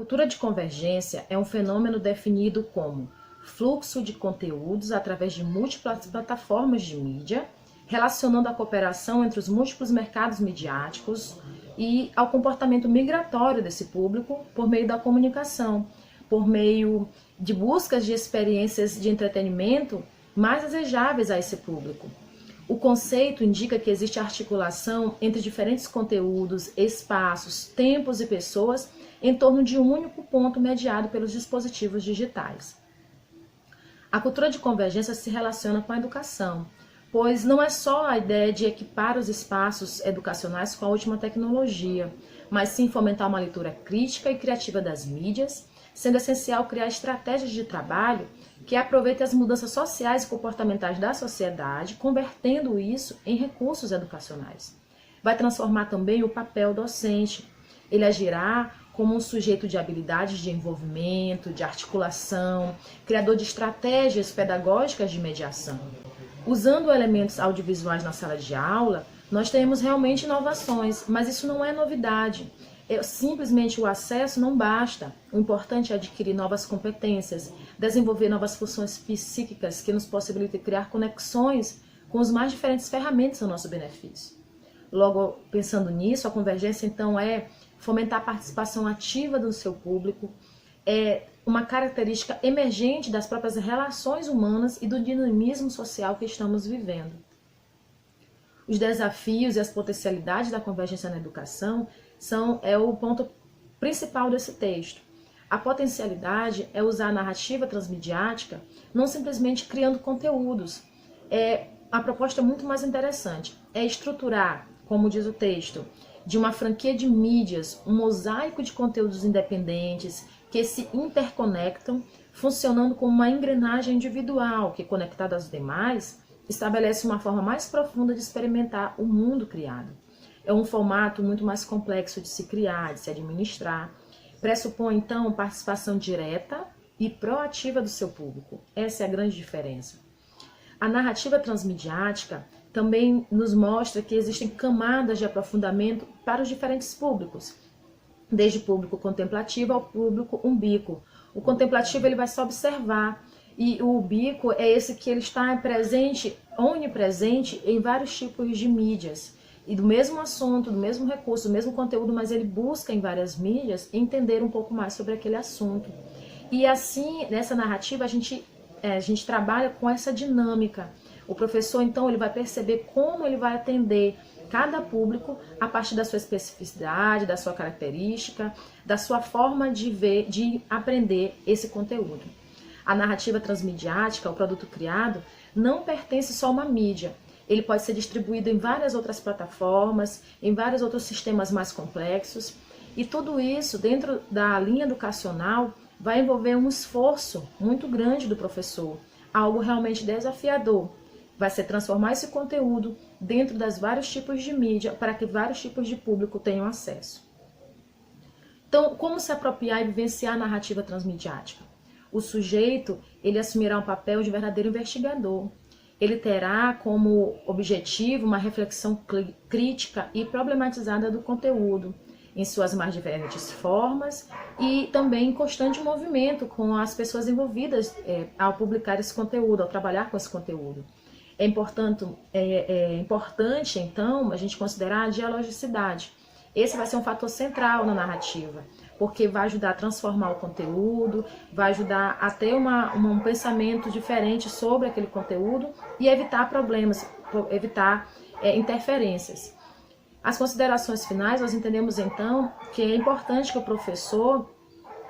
cultura de convergência é um fenômeno definido como fluxo de conteúdos através de múltiplas plataformas de mídia, relacionando a cooperação entre os múltiplos mercados midiáticos e ao comportamento migratório desse público por meio da comunicação, por meio de buscas de experiências de entretenimento mais desejáveis a esse público. O conceito indica que existe articulação entre diferentes conteúdos, espaços, tempos e pessoas em torno de um único ponto mediado pelos dispositivos digitais. A cultura de convergência se relaciona com a educação, pois não é só a ideia de equipar os espaços educacionais com a última tecnologia, mas sim fomentar uma leitura crítica e criativa das mídias, sendo essencial criar estratégias de trabalho que aproveitem as mudanças sociais e comportamentais da sociedade, convertendo isso em recursos educacionais. Vai transformar também o papel docente. Ele agirá como um sujeito de habilidades de envolvimento, de articulação, criador de estratégias pedagógicas de mediação. Usando elementos audiovisuais na sala de aula, nós temos realmente inovações, mas isso não é novidade. Simplesmente o acesso não basta. O importante é adquirir novas competências, desenvolver novas funções psíquicas que nos possibilitem criar conexões com os mais diferentes ferramentas ao nosso benefício. Logo, pensando nisso, a convergência então é fomentar a participação ativa do seu público, é uma característica emergente das próprias relações humanas e do dinamismo social que estamos vivendo. Os desafios e as potencialidades da convergência na educação é o ponto principal desse texto. A potencialidade é usar a narrativa transmediática não simplesmente criando conteúdos. A proposta é muito mais interessante. É estruturar, como diz o texto, de uma franquia de mídias, um mosaico de conteúdos independentes que se interconectam, funcionando como uma engrenagem individual que, conectada às demais, estabelece uma forma mais profunda de experimentar o mundo criado. É um formato muito mais complexo de se criar, de se administrar. Pressupõe, então, participação direta e proativa do seu público. Essa é a grande diferença. A narrativa transmediática também nos mostra que existem camadas de aprofundamento para os diferentes públicos, desde o público contemplativo ao público umbíquo. O contemplativo ele vai só observar, e o umbíquo é esse que ele está presente, onipresente em vários tipos de mídias, e do mesmo assunto, do mesmo recurso, do mesmo conteúdo, mas ele busca em várias mídias entender um pouco mais sobre aquele assunto. E assim, nessa narrativa, a gente trabalha com essa dinâmica. O professor, então, ele vai perceber como ele vai atender cada público a partir da sua especificidade, da sua característica, da sua forma de ver, de aprender esse conteúdo. A narrativa transmediática, o produto criado, não pertence só a uma mídia. Ele pode ser distribuído em várias outras plataformas, em vários outros sistemas mais complexos. E tudo isso, dentro da linha educacional, vai envolver um esforço muito grande do professor, algo realmente desafiador. Vai ser transformar esse conteúdo dentro das vários tipos de mídia para que vários tipos de público tenham acesso. Então, como se apropriar e vivenciar a narrativa transmediática? O sujeito, ele assumirá um papel de verdadeiro investigador. Ele terá como objetivo uma reflexão crítica e problematizada do conteúdo, em suas mais diferentes formas e também em constante movimento com as pessoas envolvidas ao publicar esse conteúdo, ao trabalhar com esse conteúdo. É importante, então, a gente considerar a dialogicidade. Esse vai ser um fator central na narrativa, porque vai ajudar a transformar o conteúdo, vai ajudar a ter um pensamento diferente sobre aquele conteúdo e evitar problemas, evitar interferências. As considerações finais, nós entendemos então que é importante que o professor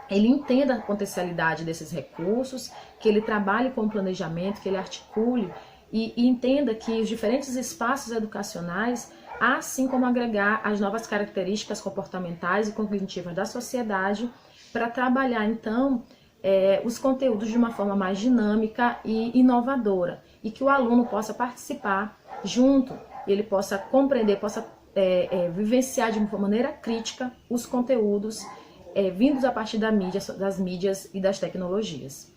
ele entenda a potencialidade desses recursos, que ele trabalhe com o planejamento, que ele articule e entenda que os diferentes espaços educacionais, assim como agregar as novas características comportamentais e cognitivas da sociedade para trabalhar então os conteúdos de uma forma mais dinâmica e inovadora e que o aluno possa participar junto, ele possa compreender, possa vivenciar de uma maneira crítica os conteúdos vindos a partir das mídias e das tecnologias.